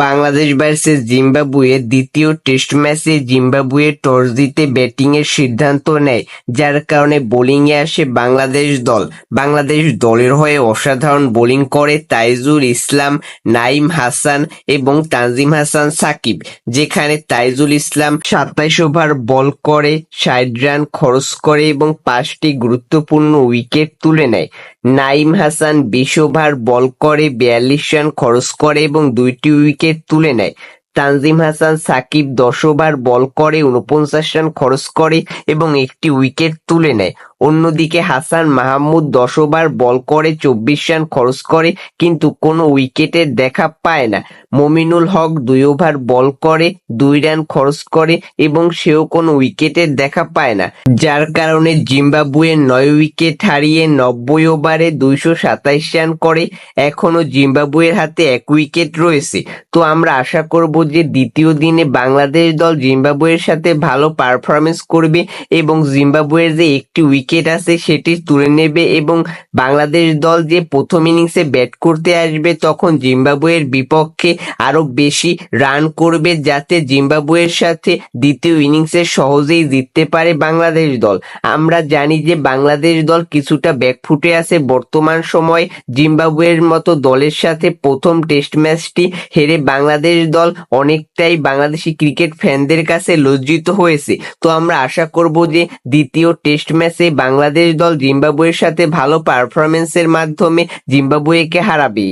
Bangladesh versus Zimbabwe দ্বিতীয় test ম্যাচে Zimbabwe toss জিতে ব্যাটিং এর সিদ্ধান্ত নেয়, যার কারণে বোলিংয়ে আসে বাংলাদেশ দল। বাংলাদেশ দলের হয়ে অসাধারণ বোলিং করে তাইজুল ইসলাম, নাঈম হাসান এবং তানজিম হাসান সাকিব, যেখানে তাইজুল ইসলাম ২৭ ওভার বল করে ৬০ রান খরচ করে এবং ৫টি গুরুত্বপূর্ণ উইকেট তুলে নেয়। নাঈম হাসান ২০ ওভার বল করে ৪২ রান খরচ করে এবং ২টি উইকেট তুলে নেয়। তানজিম হাসান সাকিব ১০ ওভার বল করে ৪৯ রান খরচ করে এবং একটি উইকেট তুলে নেয়। অন্যদিকে হাসান মাহমুদ ১০ ওভার বল করে ২৪ রান খরচ করে কিন্তু কোনো উইকেটের দেখা পায় না। মমিনুল হক ২ ওভার বল করে ২ রান খরচ করে এবং সেও কোনো উইকেটের দেখা পায় না, যার কারণে জিম্বাবুয়ে ৯ উইকেট হারিয়ে ৯০ ওভারে ২২৭ রান করে। এখনো জিম্বাবুয়ের হাতে ১ উইকেট রয়েছে। তো আমরা আশা করব যে দ্বিতীয় দিনে বাংলাদেশ দল জিম্বাবুয়ের সাথে ভালো পারফরমেন্স করবে এবং জিম্বাবুয়ের যে একটি উইকেট আছে সেটি তুলে নেবে এবং বাংলাদেশ দল যে প্রথম ইনিংসে ব্যাট করতে আসবে তখন জিম্বাবুয়ের বিপক্ষে আরো বেশি রান করবে, যাতে জিম্বাবুয়ের সাথে দ্বিতীয় ইনিংসে সহজেই জিততে পারে বাংলাদেশ দল। আমরা জানি যে বাংলাদেশ দল কিছুটা ব্যাকফুটে আছে বর্তমান সময়ে। জিম্বাবুয়ের মতো দলের সাথে প্রথম টেস্ট ম্যাচটি হেরে বাংলাদেশ দল অনেকটাই বাংলাদেশি ক্রিকেট ফ্যানদের কাছে লজ্জিত হয়েছে। তো আমরা আশা করব যে দ্বিতীয় টেস্ট ম্যাচে বাংলাদেশ দল জিম্বাবুয়ের সাথে ভালো পারফরমেন্সের মাধ্যমে জিম্বাবুয়েকে হারাবে।